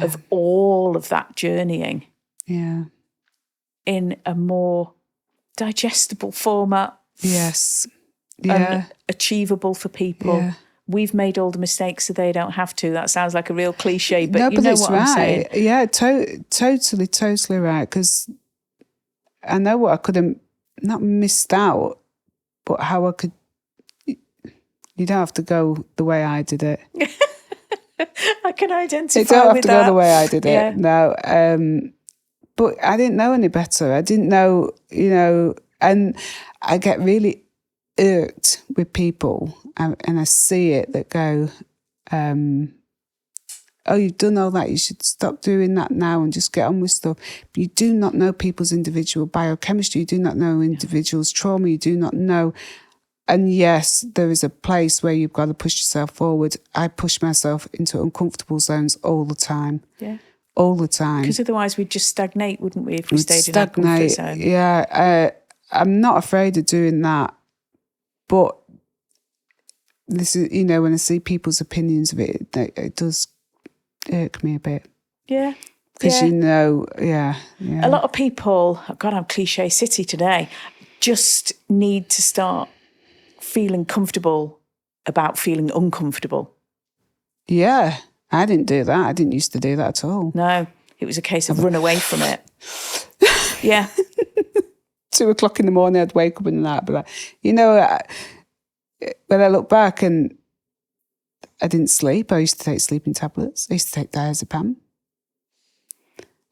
of all of that journeying in a more digestible format. Yes. And achievable for people. Yeah. We've made all the mistakes so they don't have to. That sounds like a real cliche, but you know what I'm saying. Yeah, totally right. Because I know what I could have not missed out, but how I could. You don't have to go the way I did it. I can identify with that. You don't have to go the way I did it. No. But I didn't know any better. I didn't know, and I get really irked with people, and I see it that go, oh, you've done all that, you should stop doing that now and just get on with stuff. But you do not know people's individual biochemistry, you do not know individuals' trauma, you do not know. And yes, there is a place where you've got to push yourself forward. I push myself into uncomfortable zones all the time. Yeah. All the time. Because otherwise we'd just stagnate, wouldn't we, if we stayed in our comfort zone? Yeah. I'm not afraid of doing that. But this is, when I see people's opinions of it, it does irk me a bit. Yeah. Because A lot of people, God, I'm cliche city today, just need to start feeling comfortable about feeling uncomfortable. Yeah, I didn't do that. I didn't used to do that at all. No, it was a case of run away from it. Yeah. 2:00 in the morning, I'd wake up in the night, but when I look back and I didn't sleep, I used to take sleeping tablets. I used to take diazepam.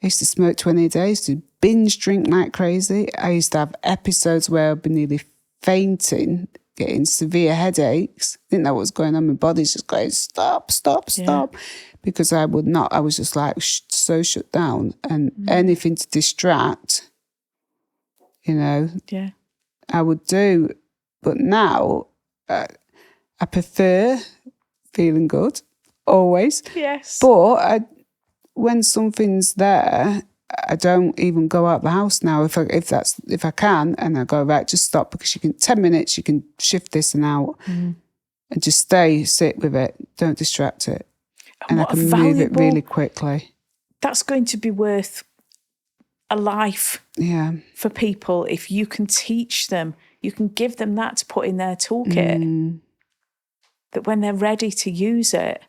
I used to smoke 20 a day. I used to binge drink like crazy. I used to have episodes where I'd be nearly fainting, getting severe headaches. Didn't know what was going on. My body's just going, stop. Because I would not. I was just like so shut down. And anything to distract, I would do. But now I prefer feeling good, always. Yes. But when something's there, I don't even go out the house now. If I can, and I go, right, just stop, because 10 minutes, you can shift this and out, and just sit with it. Don't distract it, and I can move it really quickly. That's going to be worth a life. Yeah. For people, if you can teach them, you can give them that to put in their toolkit. That when they're ready to use it,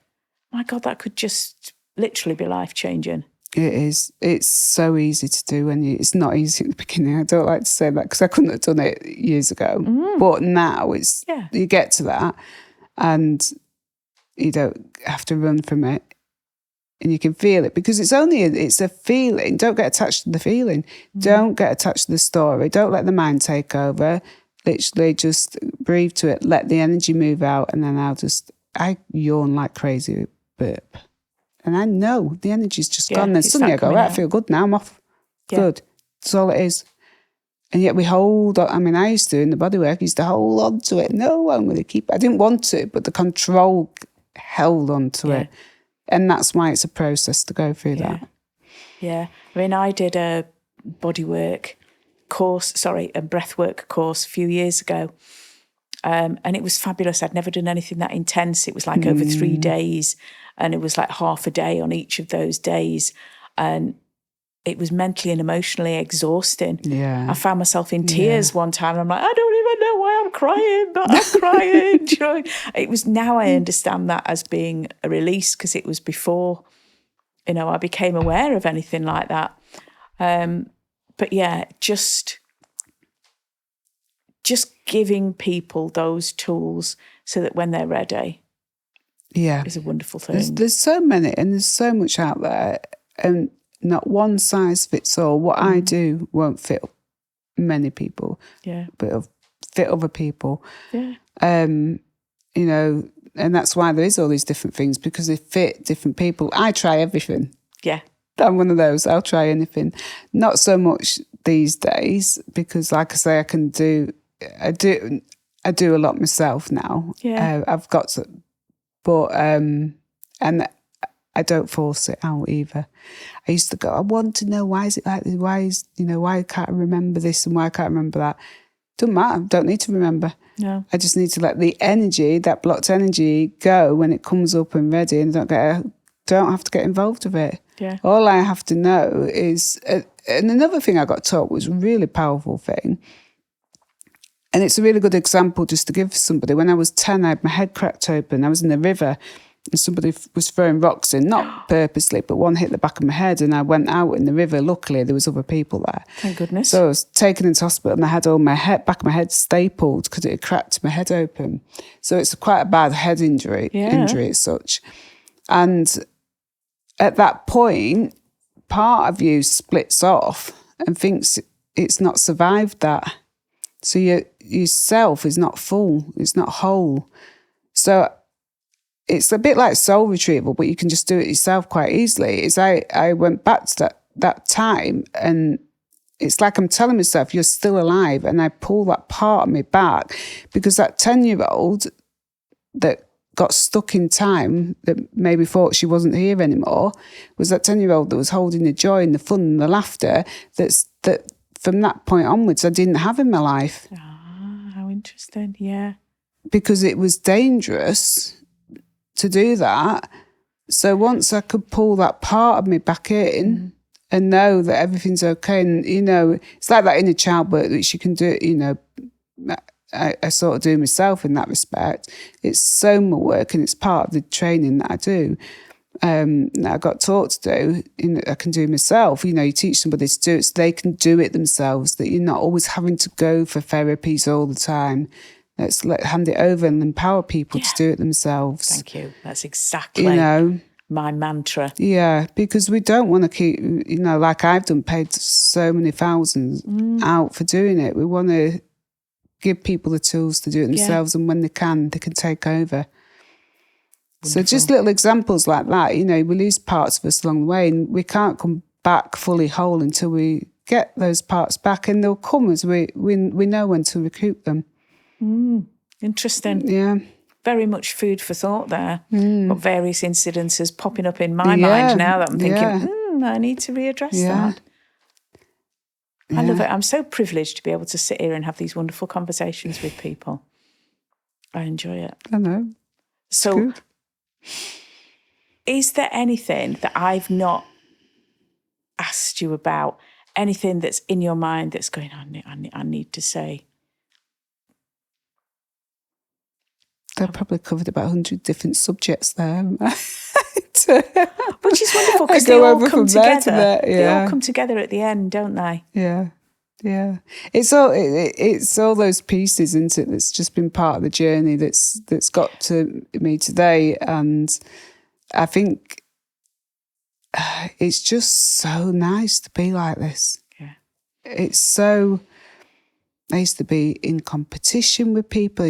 my God, that could just literally be life-changing. It is. It's so easy to do, and it's not easy at the beginning. I don't like to say that because I couldn't have done it years ago. But now you get to that, and you don't have to run from it, and you can feel it, because it's a feeling. Don't get attached to the feeling. Don't get attached to the story. Don't let the mind take over. Literally just breathe to it, let the energy move out, and then I yawn like crazy, burp. And I know the energy's just gone. Then suddenly I go, right, I feel good now, I'm off. Yeah. Good. That's all it is. And yet we hold on. I mean, I used to, in the bodywork, I used to hold on to it. No, I'm going to keep it. I didn't want to, but the control held on to it. And that's why it's a process to go through that. Yeah. I mean, I did a bodywork course, a breathwork course a few years ago. And it was fabulous. I'd never done anything that intense. It was like over 3 days, and it was like half a day on each of those days. And it was mentally and emotionally exhausting. Yeah. I found myself in tears one time. And I'm like, I don't even know why I'm crying, but I'm crying. It was, now I understand that as being a release, because it was before, I became aware of anything like that. But yeah, just giving people those tools so that when they're ready, is a wonderful thing. There's so many, and there's so much out there, and not one size fits all. What I do won't fit many people, but it'll fit other people. Yeah. And that's why there is all these different things, because they fit different people. I try everything. Yeah. I'm one of those. I'll try anything. Not so much these days, because, like I say, I do a lot myself now. Yeah. I've got to, but and I don't force it out either. I used to go, I want to know, why is it like this? Why can't I remember this and why can't I remember that? Doesn't matter. Don't need to remember. No. I just need to let the energy, that blocked energy, go when it comes up and ready, and don't have to get involved with it. Yeah. All I have to know is, and another thing I got taught was a really powerful thing, and it's a really good example just to give somebody. When I was 10, I had my head cracked open. I was in the river and somebody was throwing rocks in, not purposely, but one hit the back of my head and I went out in the river. Luckily, there was other people there. Thank goodness. So I was taken into hospital and I had all my back of my head stapled because it had cracked my head open. So it's quite a bad head injury as such. And at that point, part of you splits off and thinks it's not survived that. So yourself is not full, it's not whole. So it's a bit like soul retrieval, but you can just do it yourself quite easily. I went back to that time and it's like I'm telling myself, you're still alive. And I pull that part of me back because that 10-year-old that got stuck in time, that maybe thought she wasn't here anymore, was that 10-year-old that was holding the joy and the fun and the laughter that from that point onwards I didn't have in my life. Ah, how interesting, yeah. Because it was dangerous to do that. So once I could pull that part of me back in and know that everything's okay, and it's like that inner child work which you can do, I sort of do myself in that respect. It's so much work and it's part of the training that I do, that I got taught to do, I can do myself. You teach somebody to do it so they can do it themselves, that you're not always having to go for therapies all the time. Let's hand it over and empower people to do it themselves. Thank you. That's exactly my mantra. Yeah, because we don't want to keep, like I've done, paid so many thousands out for doing it. We want to give people the tools to do it themselves, and when they can take over. Wonderful. So just little examples like that, we lose parts of us along the way and we can't come back fully whole until we get those parts back, and they'll come as we know when to recoup them. Interesting. Yeah. Very much food for thought there. Got various incidences popping up in my mind now that I'm thinking, I need to readdress that. I love it. I'm so privileged to be able to sit here and have these wonderful conversations with people. I enjoy it. I know. So is there anything that I've not asked you about, anything that's in your mind that's going, I need to say? They've probably covered about 100 different subjects there. Which is wonderful because they all come together. They all come together at the end, don't they? Yeah, yeah. It's all those pieces, isn't it? That's just been part of the journey that's got to me today, and I think it's just so nice to be like this. Yeah, it's so. I used to be in competition with people.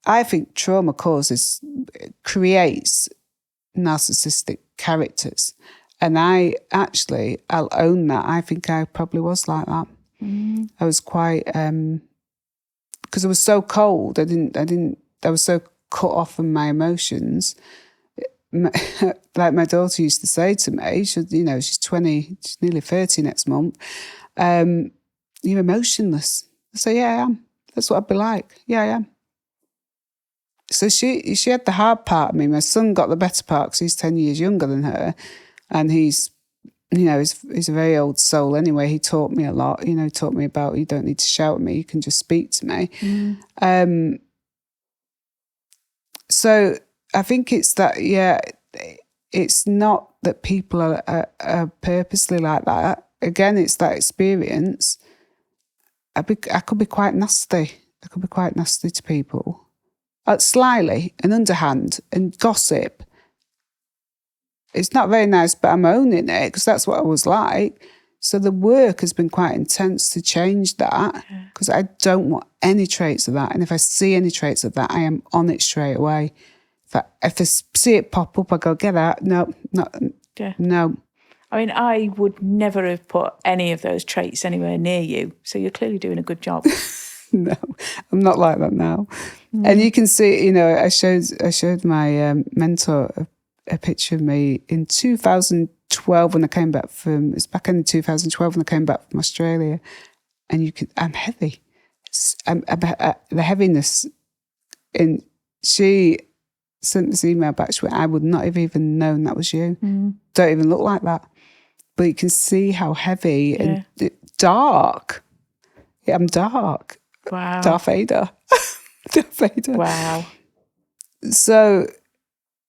I think trauma creates narcissistic characters. And I'll own that. I think I probably was like that. I was quite, because I was so cold. I was so cut off from my emotions. Like my daughter used to say to me, she's 20, she's nearly 30 next month. You're emotionless. I say, yeah, I am. That's what I'd be like. Yeah, I am. So she had the hard part of me. My son got the better part because he's 10 years younger than her. And he's a very old soul anyway. He taught me a lot, taught me about, you don't need to shout at me, you can just speak to me. So I think it's that, it's not that people are purposely like that. Again, it's that experience. I could be quite nasty. I could be quite nasty to people. Slyly and underhand and gossip. It's not very nice, but I'm owning it because that's what I was like. So the work has been quite intense to change that because I don't want any traits of that. And if I see any traits of that, I am on it straight away. If I see it pop up, I go, get out. No. I mean, I would never have put any of those traits anywhere near you. So you're clearly doing a good job. No, I'm not like that now. And you can see, I showed my mentor a picture of me in 2012 when I came back it's back in 2012 when I came back from Australia. And I'm heavy. The heaviness. And she sent this email back to me. I would not have even known that was you. Don't even look like that. But you can see how heavy and dark. Yeah, I'm dark. Wow. Darth Vader. Darth Vader. Wow. So,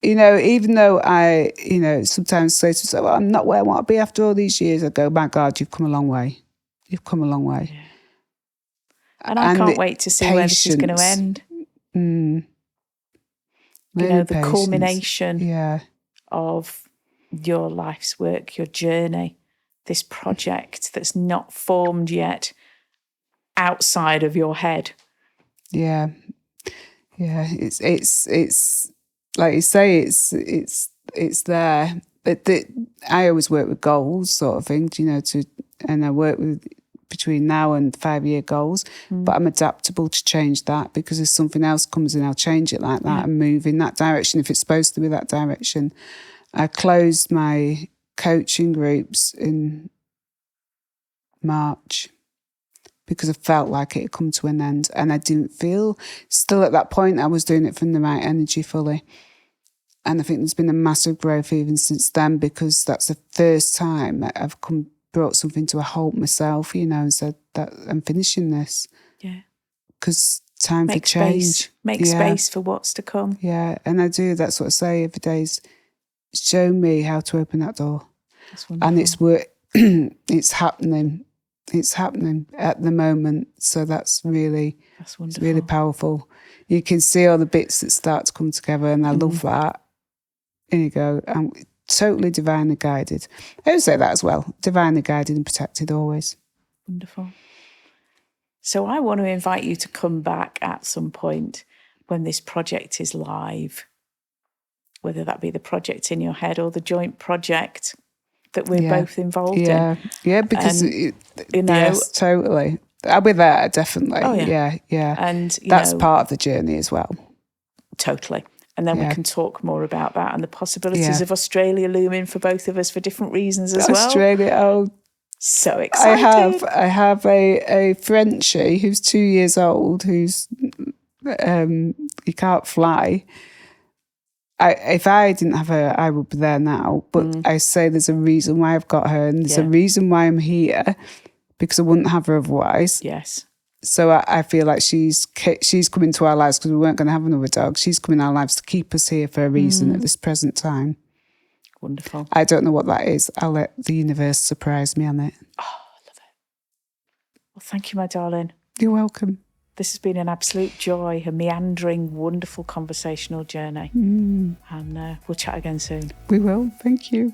even though I, sometimes say to myself, well, I'm not where I want to be after all these years, I go, my God, you've come a long way. You've come a long way. Yeah. And I can't wait to see where this is going to end. The culmination of your life's work, your journey, this project that's not formed yet outside of your head. Yeah. It's like you say, it's there. But I always work with goals, sort of thing, and I work with between now and 5-year goals, but I'm adaptable to change that, because if something else comes in, I'll change it like that and move in that direction if it's supposed to be that direction. I closed my coaching groups in March because I felt like it had come to an end, and I didn't feel, still at that point, I was doing it from the right energy fully. And I think there's been a massive growth even since then, because that's the first time that I've brought something to a halt myself, and said that I'm finishing this. Yeah. Because time for change. Make space for what's to come. Yeah, and I do. That's what I say every day is show me how to open that door. That's wonderful. And it's it's happening. It's happening at the moment. So that's wonderful. It's really powerful. You can see all the bits that start to come together, and I love that. There you go. I'm totally divinely guided. I would say that as well. Divinely guided and protected always. Wonderful. So I want to invite you to come back at some point when this project is live, whether that be the project in your head or the joint project that we're both involved in. Yeah, because, yes, totally. I'll be there, definitely. Oh, yeah. And that's part of the journey as well. Totally. And then we can talk more about that and the possibilities of Australia looming for both of us for different reasons as well. Australia, so excited. I have a Frenchie who's 2 years old, who's he can't fly. If I didn't have her, I would be there now. But I say there's a reason why I've got her, and there's a reason why I'm here, because I wouldn't have her otherwise. Yes. So I feel like she's come into our lives because we weren't going to have another dog. She's come in our lives to keep us here for a reason at this present time. Wonderful. I don't know what that is. I'll let the universe surprise me on it. Oh, I love it. Well, thank you, my darling. You're welcome. This has been an absolute joy, a meandering, wonderful conversational journey. And we'll chat again soon. We will. Thank you.